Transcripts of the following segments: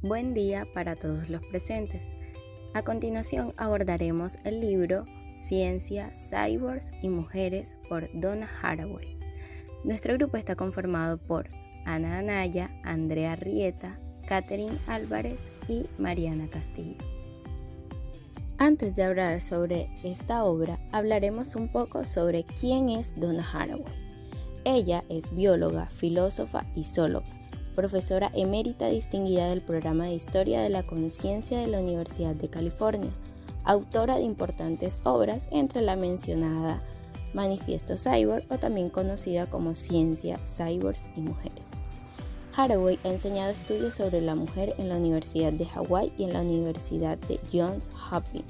Buen día para todos los presentes. A continuación abordaremos el libro Ciencia, Cyborgs y Mujeres por Donna Haraway. Nuestro grupo está conformado por Ana Anaya, Andrea Rieta, Catherine Álvarez y Mariana Castillo. Antes de hablar sobre esta obra, hablaremos un poco sobre quién es Donna Haraway. Ella es bióloga, filósofa y zoóloga, profesora emérita distinguida del programa de Historia de la Conciencia de la Universidad de California, autora de importantes obras entre la mencionada Manifiesto Cyborg o también conocida como Ciencia, Cyborgs y Mujeres. Haraway ha enseñado estudios sobre la mujer en la Universidad de Hawái y en la Universidad de Johns Hopkins.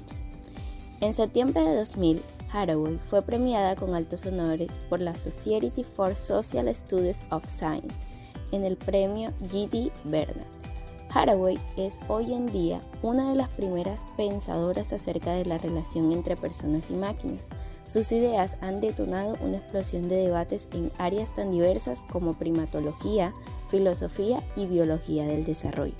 En septiembre de 2000, Haraway fue premiada con altos honores por la Society for Social Studies of Science en el premio G.D. Bernard. Haraway es hoy en día una de las primeras pensadoras acerca de la relación entre personas y máquinas. Sus ideas han detonado una explosión de debates en áreas tan diversas como primatología, filosofía y biología del desarrollo.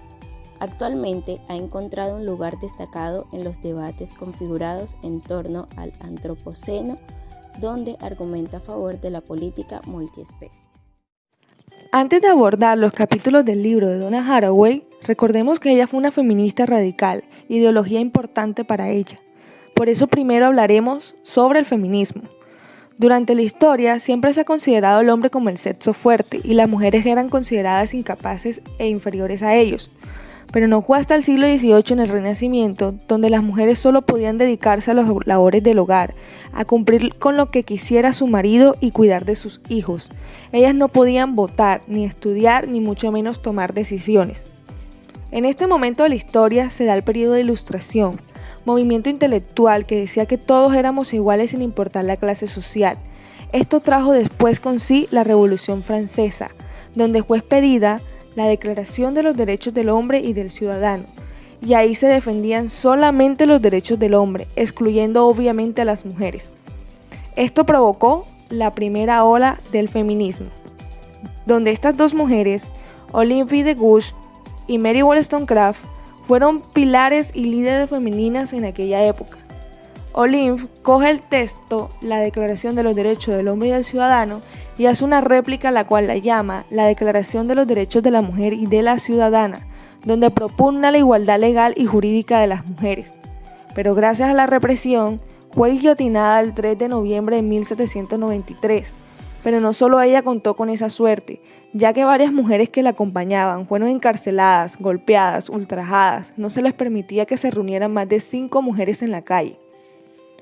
Actualmente ha encontrado un lugar destacado en los debates configurados en torno al antropoceno, donde argumenta a favor de la política multiespecies. Antes de abordar los capítulos del libro de Donna Haraway, recordemos que ella fue una feminista radical, ideología importante para ella. Por eso primero hablaremos sobre el feminismo. Durante la historia siempre se ha considerado al hombre como el sexo fuerte y las mujeres eran consideradas incapaces e inferiores a ellos. Pero no fue hasta el siglo XVIII en el Renacimiento donde las mujeres solo podían dedicarse a las labores del hogar, a cumplir con lo que quisiera su marido y cuidar de sus hijos. Ellas no podían votar, ni estudiar, ni mucho menos tomar decisiones. En este momento de la historia se da el periodo de Ilustración, movimiento intelectual que decía que todos éramos iguales sin importar la clase social. Esto trajo después con sí la Revolución Francesa, donde fue expedida la Declaración de los Derechos del Hombre y del Ciudadano, y ahí se defendían solamente los derechos del hombre, excluyendo obviamente a las mujeres. Esto provocó la primera ola del feminismo, donde estas dos mujeres, Olympe de Gouges y Mary Wollstonecraft, fueron pilares y líderes femeninas en aquella época. Olympe coge el texto, la Declaración de los Derechos del Hombre y del Ciudadano, y hace una réplica la cual la llama la Declaración de los Derechos de la Mujer y de la Ciudadana, donde propugna la igualdad legal y jurídica de las mujeres. Pero gracias a la represión, fue guillotinada el 3 de noviembre de 1793. Pero no solo ella contó con esa suerte, ya que varias mujeres que la acompañaban fueron encarceladas, golpeadas, ultrajadas. No se les permitía que se reunieran más de 5 mujeres en la calle.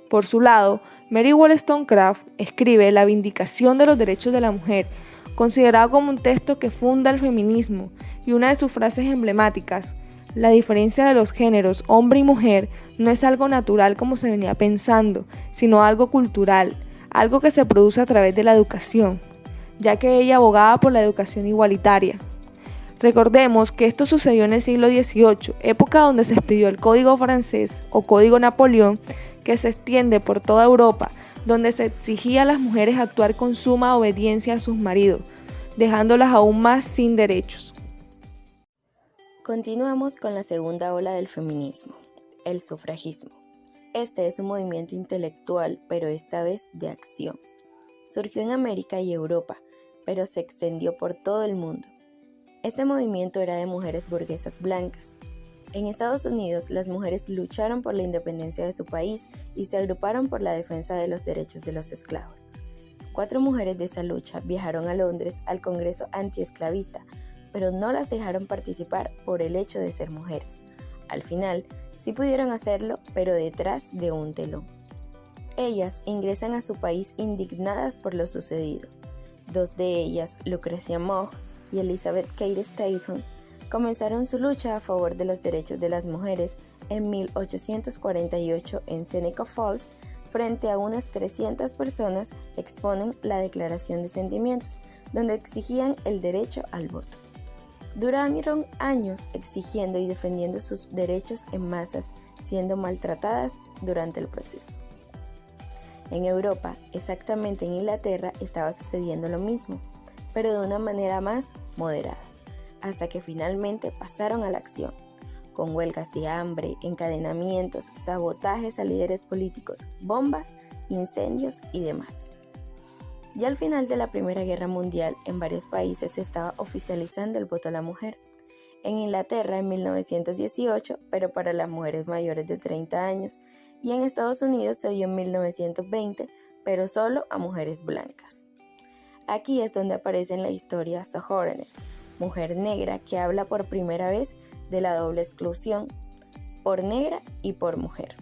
Por su lado, Mary Wollstonecraft escribe La Vindicación de los Derechos de la Mujer, considerado como un texto que funda el feminismo, y una de sus frases emblemáticas: la diferencia de los géneros hombre y mujer no es algo natural como se venía pensando, sino algo cultural, algo que se produce a través de la educación, ya que ella abogaba por la educación igualitaria. Recordemos que esto sucedió en el siglo XVIII, época donde se expidió el Código Francés o Código Napoleón, que se extiende por toda Europa, donde se exigía a las mujeres actuar con suma obediencia a sus maridos, dejándolas aún más sin derechos. Continuamos con la segunda ola del feminismo, el sufragismo. Este es un movimiento intelectual, pero esta vez de acción. Surgió en América y Europa, pero se extendió por todo el mundo. Este movimiento era de mujeres burguesas blancas. En Estados Unidos, las mujeres lucharon por la independencia de su país y se agruparon por la defensa de los derechos de los esclavos. 4 mujeres de esa lucha viajaron a Londres al Congreso antiesclavista, pero no las dejaron participar por el hecho de ser mujeres. Al final, sí pudieron hacerlo, pero detrás de un telón. Ellas ingresan a su país indignadas por lo sucedido. 2 de ellas, Lucretia Mott y Elizabeth Cady Stanton, comenzaron su lucha a favor de los derechos de las mujeres en 1848 en Seneca Falls. Frente a unas 300 personas exponen la Declaración de Sentimientos, donde exigían el derecho al voto. Duraron años exigiendo y defendiendo sus derechos en masas, siendo maltratadas durante el proceso. En Europa, exactamente en Inglaterra, estaba sucediendo lo mismo, pero de una manera más moderada. hasta que finalmente pasaron a la acción, con huelgas de hambre, encadenamientos, sabotajes a líderes políticos, bombas, incendios y demás. Ya al final de la Primera Guerra Mundial, en varios países se estaba oficializando el voto a la mujer. En Inglaterra en 1918, pero para las mujeres mayores de 30 años, y en Estados Unidos se dio en 1920, pero solo a mujeres blancas. Aquí es donde aparece en la historia Sojourner, mujer negra que habla por primera vez de la doble exclusión, por negra y por mujer.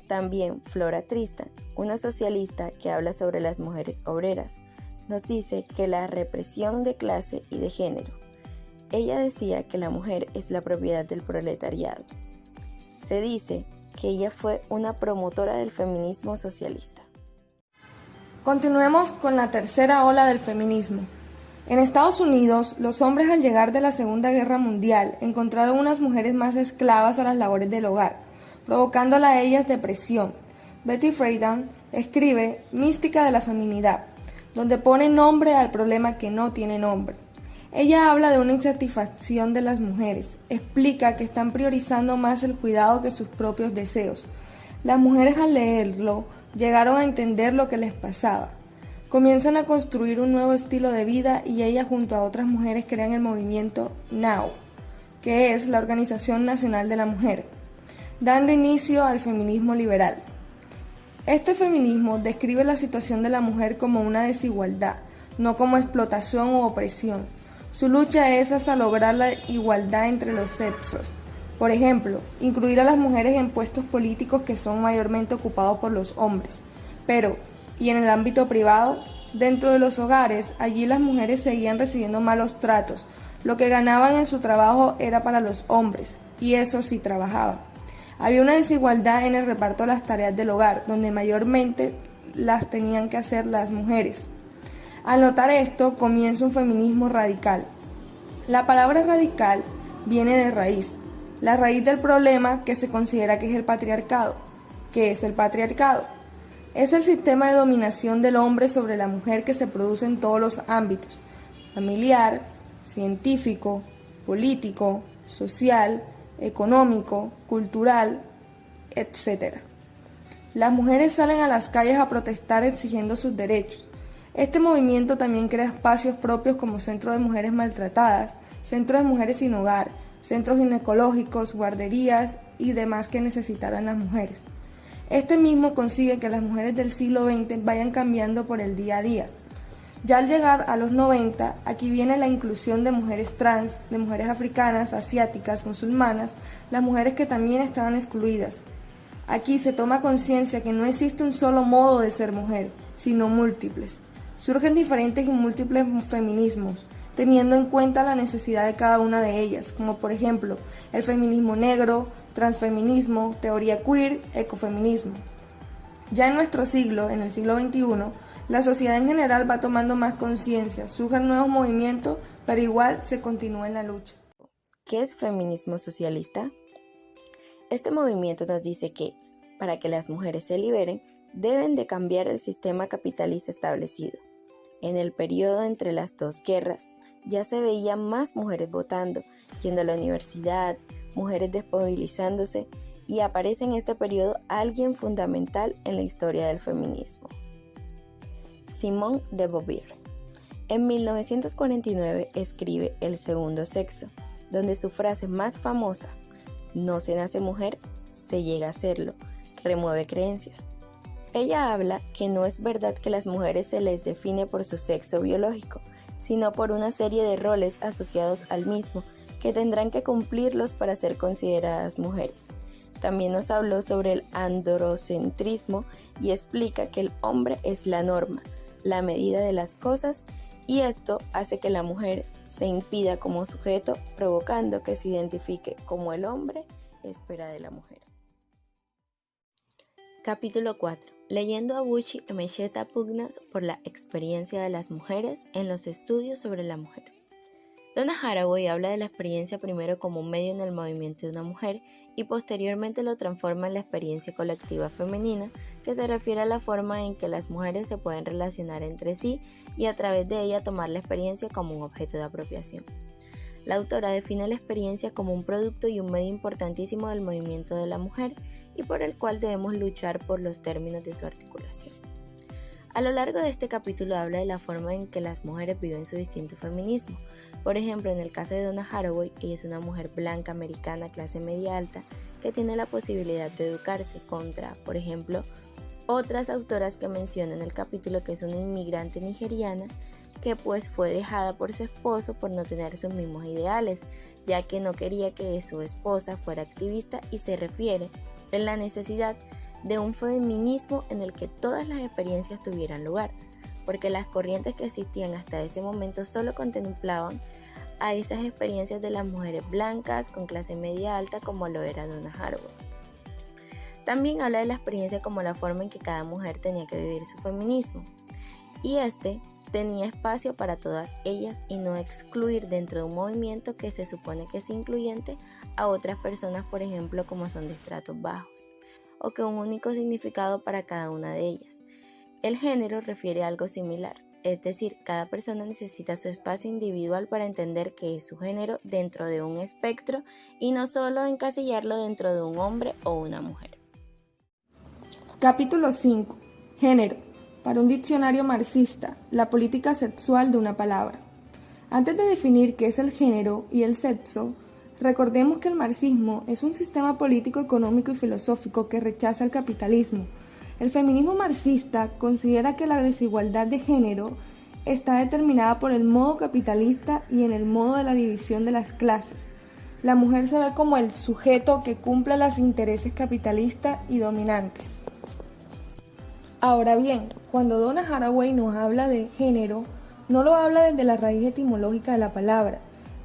También Flora Tristan, una socialista que habla sobre las mujeres obreras, nos dice que la represión de clase y de género. Ella decía que la mujer es la propiedad del proletariado. Se dice que ella fue una promotora del feminismo socialista. Continuemos con la tercera ola del feminismo. En Estados Unidos, los hombres al llegar de la Segunda Guerra Mundial encontraron unas mujeres más esclavas a las labores del hogar, provocándola a ellas depresión. Betty Friedan escribe Mística de la feminidad, donde pone nombre al problema que no tiene nombre. Ella habla de una insatisfacción de las mujeres, explica que están priorizando más el cuidado que sus propios deseos. Las mujeres al leerlo llegaron a entender lo que les pasaba. Comienzan a construir un nuevo estilo de vida y ella junto a otras mujeres crean el movimiento NOW, que es la Organización Nacional de la Mujer, dando inicio al feminismo liberal. Este feminismo describe la situación de la mujer como una desigualdad, no como explotación u opresión. Su lucha es hasta lograr la igualdad entre los sexos. Por ejemplo, incluir a las mujeres en puestos políticos que son mayormente ocupados por los hombres. Pero, ¿y en el ámbito privado? Dentro de los hogares, allí las mujeres seguían recibiendo malos tratos. Lo que ganaban en su trabajo era para los hombres, y eso sí trabajaban. Había una desigualdad en el reparto de las tareas del hogar, donde mayormente las tenían que hacer las mujeres. Al notar esto, comienza un feminismo radical. La palabra radical viene de raíz. La raíz del problema que se considera que es el patriarcado. ¿Qué es el patriarcado? Es el sistema de dominación del hombre sobre la mujer que se produce en todos los ámbitos: familiar, científico, político, social, económico, cultural, etc. Las mujeres salen a las calles a protestar exigiendo sus derechos. Este movimiento también crea espacios propios como Centro de Mujeres Maltratadas, Centro de Mujeres Sin Hogar, centros ginecológicos, guarderías y demás que necesitaran las mujeres. Este mismo consigue que las mujeres del siglo XX vayan cambiando por el día a día. Ya al llegar a los 90, aquí viene la inclusión de mujeres trans, de mujeres africanas, asiáticas, musulmanas, las mujeres que también estaban excluidas. Aquí se toma conciencia que no existe un solo modo de ser mujer, sino múltiples. Surgen diferentes y múltiples feminismos, teniendo en cuenta la necesidad de cada una de ellas, como por ejemplo el feminismo negro, transfeminismo, teoría queer, ecofeminismo. Ya en nuestro siglo, en el siglo XXI, la sociedad en general va tomando más conciencia, surgen nuevos movimientos, pero igual se continúa en la lucha. ¿Qué es feminismo socialista? Este movimiento nos dice que, para que las mujeres se liberen, deben de cambiar el sistema capitalista establecido. En el periodo entre las dos guerras, ya se veían más mujeres votando, yendo a la universidad, mujeres desmovilizándose, y aparece en este periodo alguien fundamental en la historia del feminismo: Simone de Beauvoir. En 1949 escribe El segundo sexo, donde su frase más famosa, "No se nace mujer, se llega a serlo", remueve creencias. Ella habla que no es verdad que las mujeres se les define por su sexo biológico, sino por una serie de roles asociados al mismo que tendrán que cumplirlos para ser consideradas mujeres. También nos habló sobre el androcentrismo y explica que el hombre es la norma, la medida de las cosas, y esto hace que la mujer se impida como sujeto, provocando que se identifique como el hombre espera de la mujer. Capítulo 4. Leyendo a Bucci y Mecheta pugnas por la experiencia de las mujeres en los estudios sobre la mujer. Donna Haraway habla de la experiencia primero como un medio en el movimiento de una mujer y posteriormente lo transforma en la experiencia colectiva femenina, que se refiere a la forma en que las mujeres se pueden relacionar entre sí y a través de ella tomar la experiencia como un objeto de apropiación. La autora define la experiencia como un producto y un medio importantísimo del movimiento de la mujer y por el cual debemos luchar por los términos de su articulación. A lo largo de este capítulo habla de la forma en que las mujeres viven su distinto feminismo. Por ejemplo, en el caso de Donna Haraway, ella es una mujer blanca americana clase media alta que tiene la posibilidad de educarse contra, por ejemplo, otras autoras que menciona en el capítulo, que es una inmigrante nigeriana que pues fue dejada por su esposo por no tener sus mismos ideales, ya que no quería que su esposa fuera activista, y se refiere en la necesidad de un feminismo en el que todas las experiencias tuvieran lugar, porque las corrientes que existían hasta ese momento solo contemplaban a esas experiencias de las mujeres blancas con clase media alta, como lo era Donna Haraway. También habla de la experiencia como la forma en que cada mujer tenía que vivir su feminismo, y tenía espacio para todas ellas y no excluir dentro de un movimiento que se supone que es incluyente a otras personas, por ejemplo, como son de estratos bajos, o que un único significado para cada una de ellas. El género refiere a algo similar, es decir, cada persona necesita su espacio individual para entender qué es su género dentro de un espectro y no solo encasillarlo dentro de un hombre o una mujer. Capítulo 5. Género. Para un diccionario marxista, la política sexual de una palabra. Antes de definir qué es el género y el sexo, recordemos que el marxismo es un sistema político, económico y filosófico que rechaza el capitalismo. El feminismo marxista considera que la desigualdad de género está determinada por el modo capitalista y en el modo de la división de las clases. La mujer se ve como el sujeto que cumple los intereses capitalistas y dominantes. Ahora bien, cuando Donna Haraway nos habla de género, no lo habla desde la raíz etimológica de la palabra,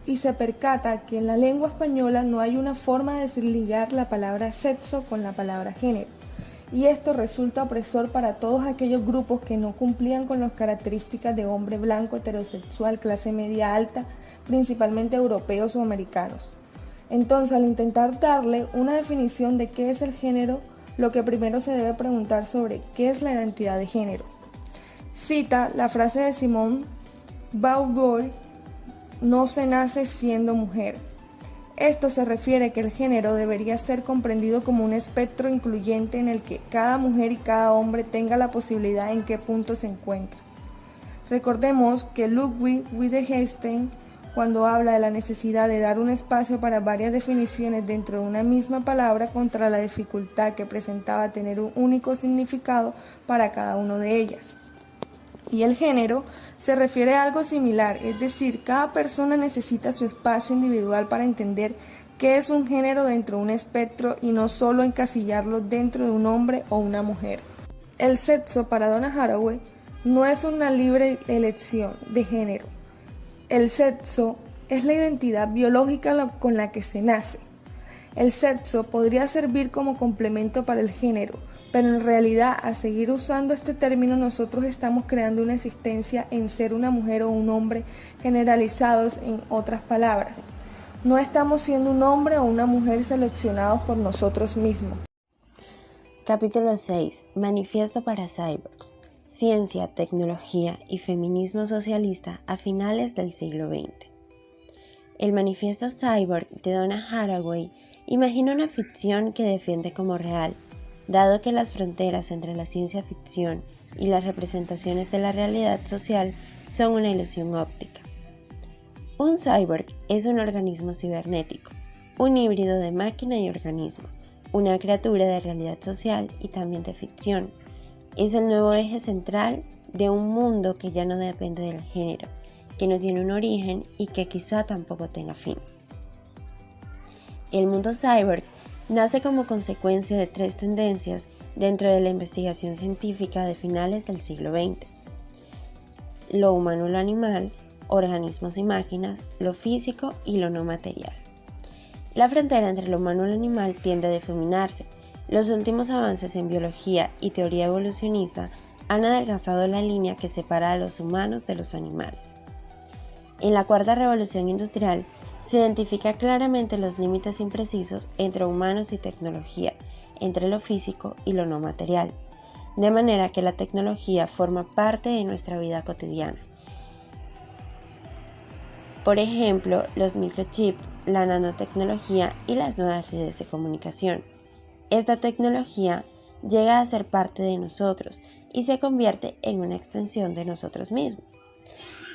y se percata que en la lengua española no hay una forma de desligar la palabra sexo con la palabra género, y esto resulta opresor para todos aquellos grupos que no cumplían con las características de hombre blanco, heterosexual, clase media alta, principalmente europeos o americanos. Entonces, al intentar darle una definición de qué es el género, lo que primero se debe preguntar sobre qué es la identidad de género. Cita la frase de Simone Beauvoir: no se nace siendo mujer. Esto se refiere que el género debería ser comprendido como un espectro incluyente en el que cada mujer y cada hombre tenga la posibilidad en qué punto se encuentra. Recordemos que Ludwig Wittgenstein, cuando habla de la necesidad de dar un espacio para varias definiciones dentro de una misma palabra, contra la dificultad que presentaba tener un único significado para cada una de ellas. Y el género se refiere a algo similar, es decir, cada persona necesita su espacio individual para entender qué es un género dentro de un espectro y no solo encasillarlo dentro de un hombre o una mujer. El sexo para Donna Haraway no es una libre elección de género. El sexo es la identidad biológica con la que se nace. El sexo podría servir como complemento para el género, pero en realidad, al seguir usando este término, nosotros estamos creando una existencia en ser una mujer o un hombre generalizados, en otras palabras. No estamos siendo un hombre o una mujer seleccionados por nosotros mismos. Capítulo 6. Manifiesto para Cyborgs. Ciencia, tecnología y feminismo socialista a finales del siglo XX. El manifiesto Cyborg de Donna Haraway imagina una ficción que defiende como real, dado que las fronteras entre la ciencia ficción y las representaciones de la realidad social son una ilusión óptica. Un cyborg es un organismo cibernético, un híbrido de máquina y organismo, una criatura de realidad social y también de ficción. Es el nuevo eje central de un mundo que ya no depende del género, que no tiene un origen y que quizá tampoco tenga fin. El mundo cyborg nace como consecuencia de tres tendencias dentro de la investigación científica de finales del siglo XX: lo humano, lo animal, organismos y máquinas, lo físico y lo no material. La frontera entre lo humano y lo animal tiende a difuminarse. Los últimos avances en biología y teoría evolucionista han adelgazado la línea que separa a los humanos de los animales. En la cuarta revolución industrial se identifican claramente los límites imprecisos entre humanos y tecnología, entre lo físico y lo no material, de manera que la tecnología forma parte de nuestra vida cotidiana. por ejemplo, los microchips, la nanotecnología y las nuevas redes de comunicación. Esta tecnología llega a ser parte de nosotros y se convierte en una extensión de nosotros mismos.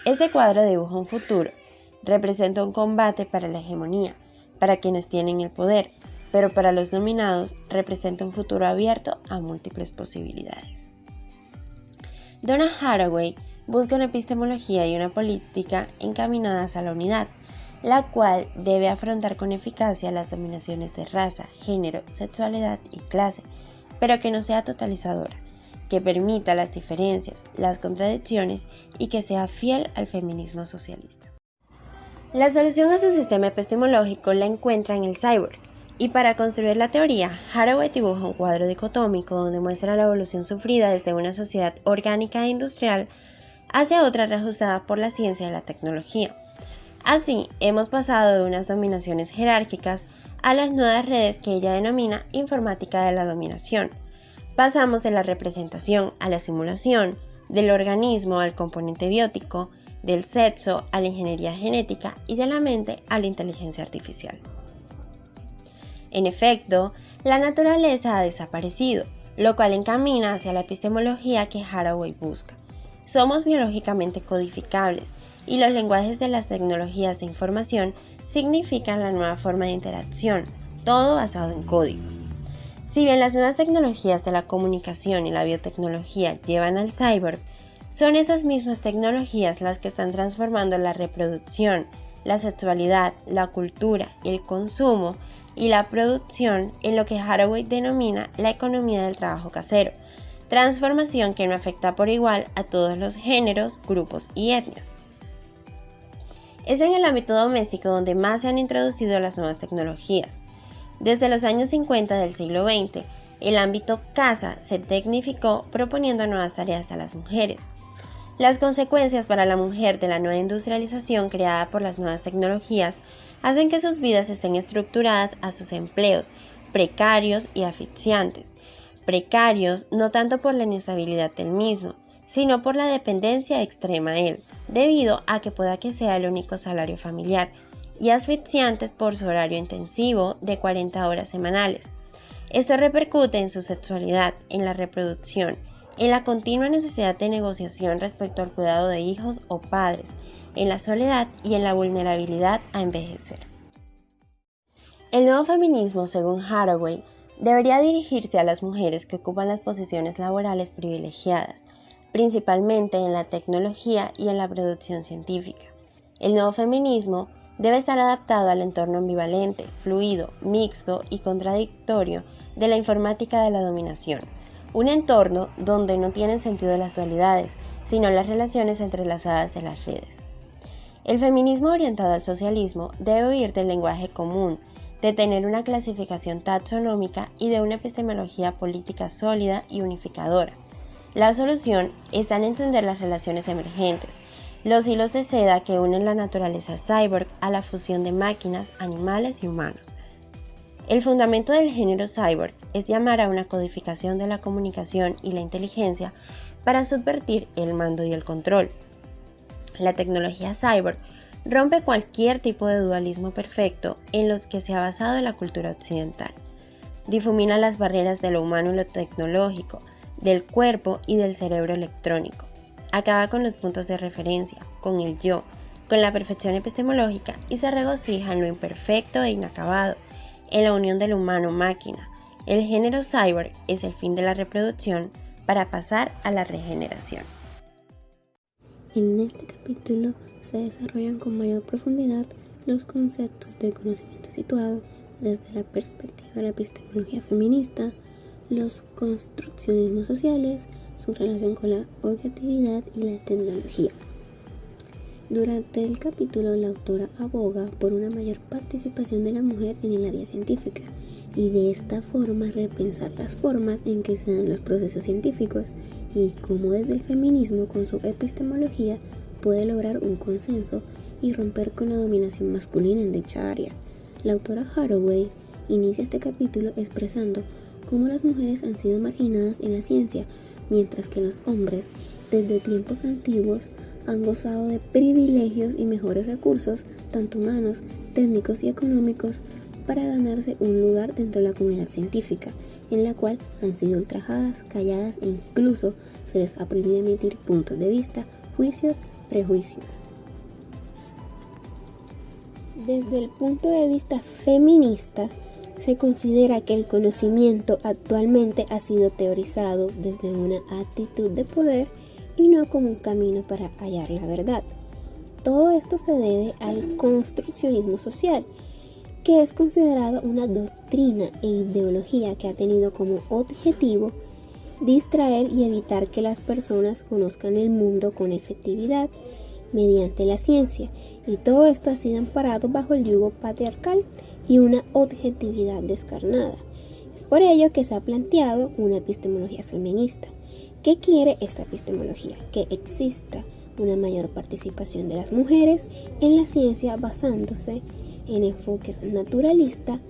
Este cuadro dibuja un futuro, representa un combate para la hegemonía, para quienes tienen el poder, pero para los dominados representa un futuro abierto a múltiples posibilidades. Donna Haraway busca una epistemología y una política encaminadas a la unidad, la cual debe afrontar con eficacia las dominaciones de raza, género, sexualidad y clase, pero que no sea totalizadora, que permita las diferencias, las contradicciones y que sea fiel al feminismo socialista. La solución a su sistema epistemológico la encuentra en el cyborg, y para construir la teoría, Haraway dibuja un cuadro dicotómico donde muestra la evolución sufrida desde una sociedad orgánica e industrial hacia otra reajustada por la ciencia y la tecnología. Así, hemos pasado de unas dominaciones jerárquicas a las nuevas redes que ella denomina informática de la dominación. Pasamos de la representación a la simulación, del organismo al componente biótico, del sexo a la ingeniería genética y de la mente a la inteligencia artificial. En efecto, la naturaleza ha desaparecido, lo cual encamina hacia la epistemología que Haraway busca. Somos biológicamente codificables y los lenguajes de las tecnologías de información significan la nueva forma de interacción, todo basado en códigos. Si bien las nuevas tecnologías de la comunicación y la biotecnología llevan al cyborg, son esas mismas tecnologías las que están transformando la reproducción, la sexualidad, la cultura y el consumo y la producción en lo que Haraway denomina la economía del trabajo casero, transformación que no afecta por igual a todos los géneros, grupos y etnias. Es en el ámbito doméstico donde más se han introducido las nuevas tecnologías. Desde los años 50 del siglo XX, el ámbito casa se tecnificó proponiendo nuevas tareas a las mujeres. Las consecuencias para la mujer de la nueva industrialización creada por las nuevas tecnologías hacen que sus vidas estén estructuradas a sus empleos precarios y asfixiantes. Precarios no tanto por la inestabilidad del mismo, sino por la dependencia extrema a él, debido a que pueda que sea el único salario familiar, y asfixiantes por su horario intensivo de 40 horas semanales. Esto repercute en su sexualidad, en la reproducción, en la continua necesidad de negociación respecto al cuidado de hijos o padres, en la soledad y en la vulnerabilidad a envejecer. El nuevo feminismo, según Haraway, debería dirigirse a las mujeres que ocupan las posiciones laborales privilegiadas, principalmente en la tecnología y en la producción científica. El nuevo feminismo debe estar adaptado al entorno ambivalente, fluido, mixto y contradictorio de la informática de la dominación, un entorno donde no tienen sentido las dualidades, sino las relaciones entrelazadas de las redes. El feminismo orientado al socialismo debe huir del lenguaje común, de tener una clasificación taxonómica y de una epistemología política sólida y unificadora. La solución está en entender las relaciones emergentes, los hilos de seda que unen la naturaleza cyborg a la fusión de máquinas, animales y humanos. El fundamento del género cyborg es llamar a una codificación de la comunicación y la inteligencia para subvertir el mando y el control. La tecnología cyborg rompe cualquier tipo de dualismo perfecto en los que se ha basado la cultura occidental. Difumina las barreras de lo humano y lo tecnológico, del cuerpo y del cerebro electrónico. Acaba con los puntos de referencia, con el yo, con la perfección epistemológica y se regocija en lo imperfecto e inacabado, en la unión del humano-máquina. El género cyborg es el fin de la reproducción para pasar a la regeneración. En este capítulo se desarrollan con mayor profundidad los conceptos del conocimiento situado desde la perspectiva de la epistemología feminista, los construccionismos sociales, su relación con la objetividad y la tecnología. Durante el capítulo, la autora aboga por una mayor participación de la mujer en el área científica y de esta forma repensar las formas en que se dan los procesos científicos y cómo desde el feminismo con su epistemología puede lograr un consenso y romper con la dominación masculina en dicha área. La autora Haraway inicia este capítulo expresando cómo las mujeres han sido marginadas en la ciencia, mientras que los hombres, desde tiempos antiguos, han gozado de privilegios y mejores recursos, tanto humanos, técnicos y económicos, para ganarse un lugar dentro de la comunidad científica, en la cual han sido ultrajadas, calladas e incluso se les ha prohibido emitir puntos de vista, juicios, prejuicios. Desde el punto de vista feminista, se considera que el conocimiento actualmente ha sido teorizado desde una actitud de poder y no como un camino para hallar la verdad. Todo esto se debe al construccionismo social, que es considerado una doctrina e ideología que ha tenido como objetivo distraer y evitar que las personas conozcan el mundo con efectividad mediante la ciencia, y todo esto ha sido amparado bajo el yugo patriarcal y una objetividad descarnada. Es por ello que se ha planteado una epistemología feminista. ¿Qué quiere esta epistemología? Que exista una mayor participación de las mujeres en la ciencia basándose en enfoques naturalistas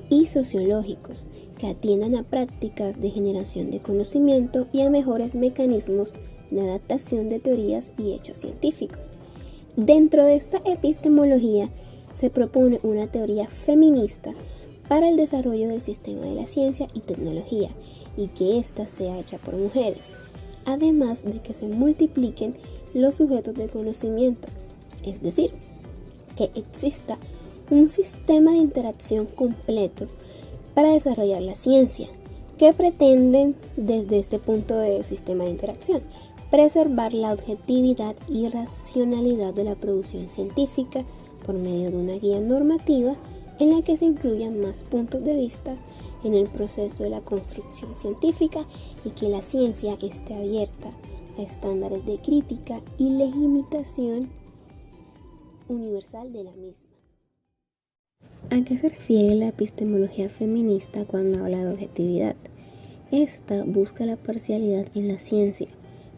y sociológicos que atiendan a prácticas de generación de conocimiento y a mejores mecanismos de adaptación de teorías y hechos científicos. Dentro de esta epistemología se propone una teoría feminista para el desarrollo del sistema de la ciencia y tecnología, y que ésta sea hecha por mujeres, además de que se multipliquen los sujetos de conocimiento, es decir, que exista un sistema de interacción completo para desarrollar la ciencia. ¿Qué pretenden desde este punto de sistema de interacción? Preservar la objetividad y racionalidad de la producción científica por medio de una guía normativa en la que se incluyan más puntos de vista en el proceso de la construcción científica, y que la ciencia esté abierta a estándares de crítica y legitimación universal de la misma. ¿A qué se refiere la epistemología feminista cuando habla de objetividad? Esta busca la parcialidad en la ciencia,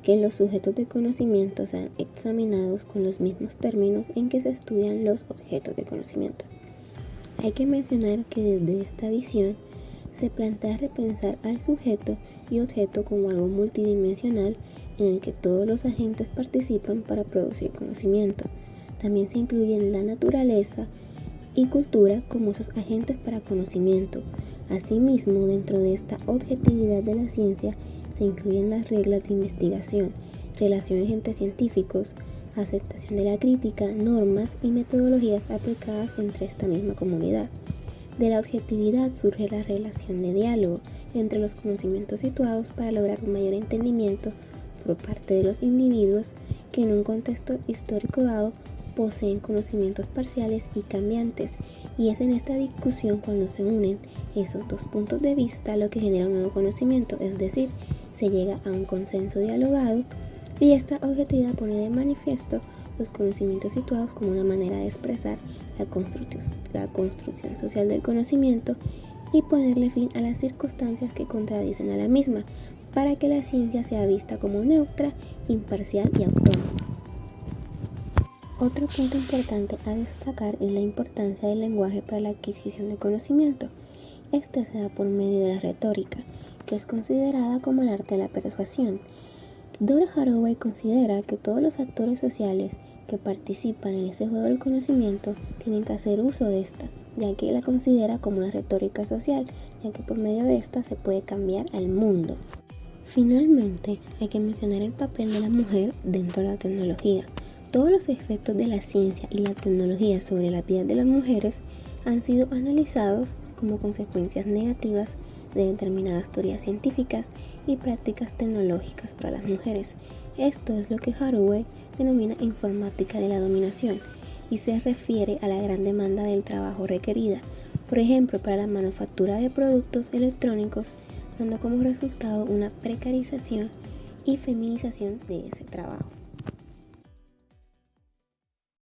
que los sujetos de conocimiento sean examinados con los mismos términos en que se estudian los objetos de conocimiento. Hay que mencionar que desde esta visión se plantea repensar al sujeto y objeto como algo multidimensional en el que todos los agentes participan para producir conocimiento. También se incluyen la naturaleza y cultura como sus agentes para conocimiento. Asimismo, dentro de esta objetividad de la ciencia se incluyen las reglas de investigación, relaciones entre científicos, aceptación de la crítica, normas y metodologías aplicadas entre esta misma comunidad. De la objetividad surge la relación de diálogo entre los conocimientos situados para lograr un mayor entendimiento por parte de los individuos que en un contexto histórico dado poseen conocimientos parciales y cambiantes, y es en esta discusión cuando se unen esos dos puntos de vista lo que genera un nuevo conocimiento, es decir, se llega a un consenso dialogado, y esta objetividad pone de manifiesto los conocimientos situados como una manera de expresar la construcción social del conocimiento y ponerle fin a las circunstancias que contradicen a la misma, para que la ciencia sea vista como neutra, imparcial y autónoma. Otro punto importante a destacar es la importancia del lenguaje para la adquisición de conocimiento. Este se da por medio de la retórica, que es considerada como el arte de la persuasión. Donna Haraway considera que todos los actores sociales que participan en ese juego del conocimiento tienen que hacer uso de esta, ya que la considera como una retórica social, ya que por medio de esta se puede cambiar al mundo. Finalmente, hay que mencionar el papel de la mujer dentro de la tecnología. Todos los efectos de la ciencia y la tecnología sobre la vida de las mujeres han sido analizados como consecuencias negativas de determinadas teorías científicas y prácticas tecnológicas para las mujeres. Esto es lo que Haraway denomina informática de la dominación, y se refiere a la gran demanda del trabajo requerida, por ejemplo, para la manufactura de productos electrónicos, dando como resultado una precarización y feminización de ese trabajo.